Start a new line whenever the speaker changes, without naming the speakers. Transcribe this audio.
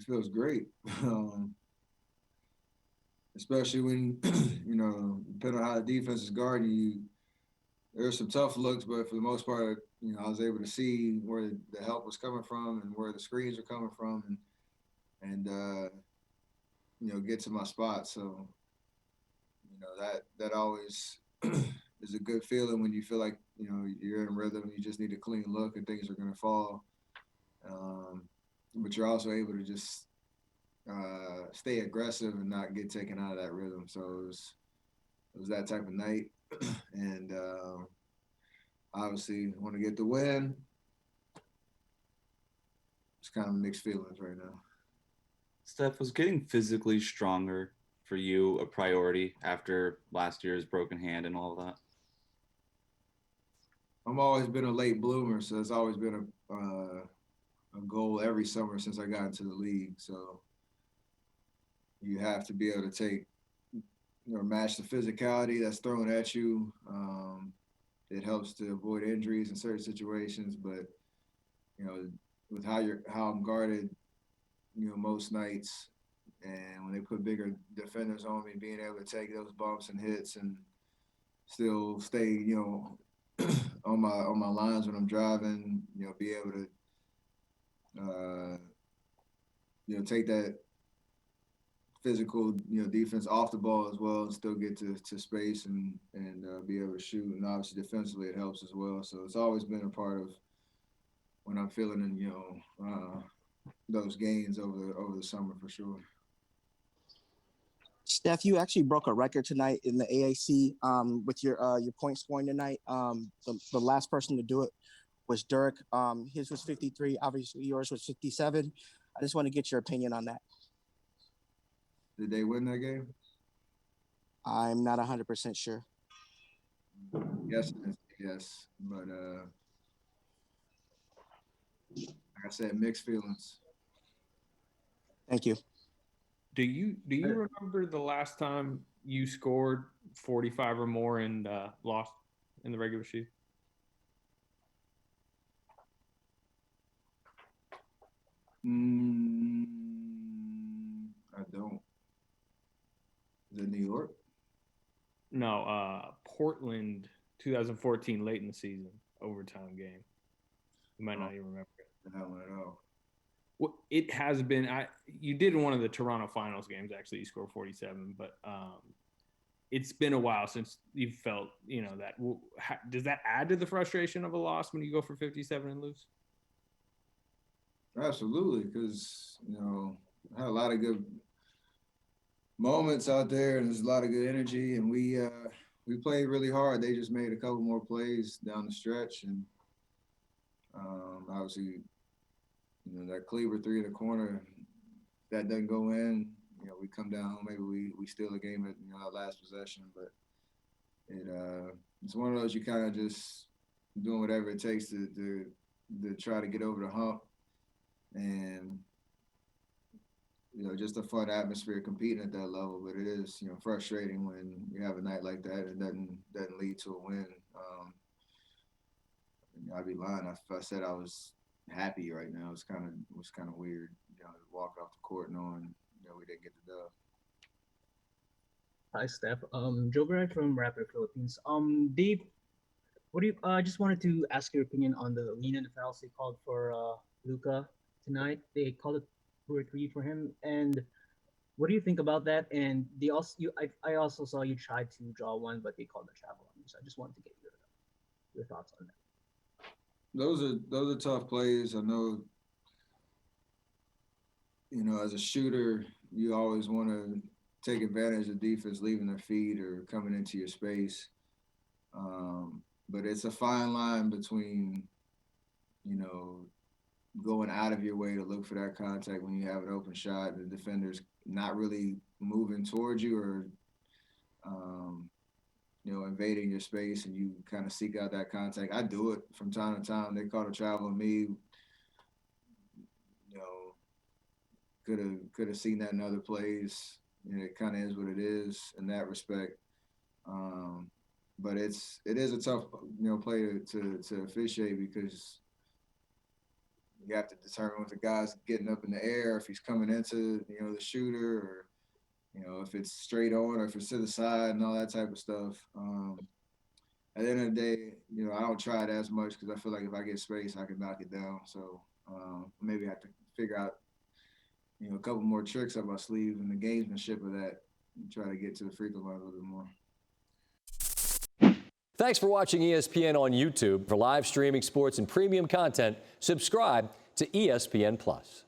feels great. Especially when, depending on how the defense is guarding you, there's some tough looks, but for the most part, I was able to see where the help was coming from and where the screens are coming from, and get to my spot. So, that always is a good feeling when you feel like you're in rhythm. You just need a clean look and things are going to fall. Um, but you're also able to just stay aggressive and not get taken out of that rhythm. So it was that type of night, and obviously want to get the win. It's kind of mixed feelings right now.
Steph, was getting physically stronger for you a priority after last year's broken hand and all of that?
I've always been a late bloomer, so it's always been a goal every summer since I got into the league. So you have to be able to match the physicality that's thrown at you. It helps to avoid injuries in certain situations, but with how I'm guarded, most nights, and when they put bigger defenders on me, being able to take those bumps and hits and still stay, on my lines when I'm driving, be able to, take that physical, defense off the ball as well and still get to space and be able to shoot. And obviously defensively it helps as well. So it's always been a part of when I'm feeling in, those gains over the summer for sure.
Steph, you actually broke a record tonight in the AAC with your point scoring tonight. The last person to do it was Dirk. His was 53. Obviously, yours was 57. I just want to get your opinion on that.
Did they win that game?
I'm not 100% sure.
Yes, but like I said, mixed feelings.
Thank you.
Do you remember the last time you scored 45 or more and lost in the regular season?
I don't. Is it New York?
No, Portland 2014 late in the season overtime game. You might not even remember it.
That one at all.
Well, it has been. You did one of the Toronto Finals games. Actually, you scored 47, but it's been a while since you felt that. Does that add to the frustration of a loss when you go for 57 and lose?
Absolutely, because I had a lot of good moments out there, and there's a lot of good energy, and we played really hard. They just made a couple more plays down the stretch, and obviously, that Cleaver three in the corner, that doesn't go in. We come down, maybe we steal the game at our last possession, but it's one of those you kind of just doing whatever it takes to try to get over the hump, and just a fun atmosphere competing at that level. But it is frustrating when you have a night like that and doesn't lead to a win. I'd be lying if I said I was happy right now. It was kind of weird, walking off the court knowing we didn't get the dub.
Hi, Steph. Joe Barrett from Rapper Philippines. Dave, what do you? I just wanted to ask your opinion on the lean and the fouls they called for Luca tonight. They called it 2 or 3 for him, and what do you think about that? And they also, I also saw you try to draw one, but they called the travel on you. So I just wanted to get your thoughts on that.
Those are tough plays. I know. As a shooter, you always want to take advantage of defense leaving their feet or coming into your space. But it's a fine line between, going out of your way to look for that contact when you have an open shot and the defender's not really moving towards you or, invading your space and you kind of seek out that contact. I do it from time to time. They call a travel on me. Could have seen that in other plays. It kind of is what it is in that respect. But it is a tough play to officiate because you have to determine if the guy's getting up in the air, if he's coming into, the shooter, or, if it's straight on or if it's to the side and all that type of stuff. At the end of the day, I don't try it as much because I feel like if I get space, I can knock it down. So maybe I have to figure out, a couple more tricks up my sleeve and the gamesmanship of that and try to get to the free throw line a little bit more.
Thanks for watching ESPN on YouTube. For live streaming sports and premium content, subscribe to ESPN+.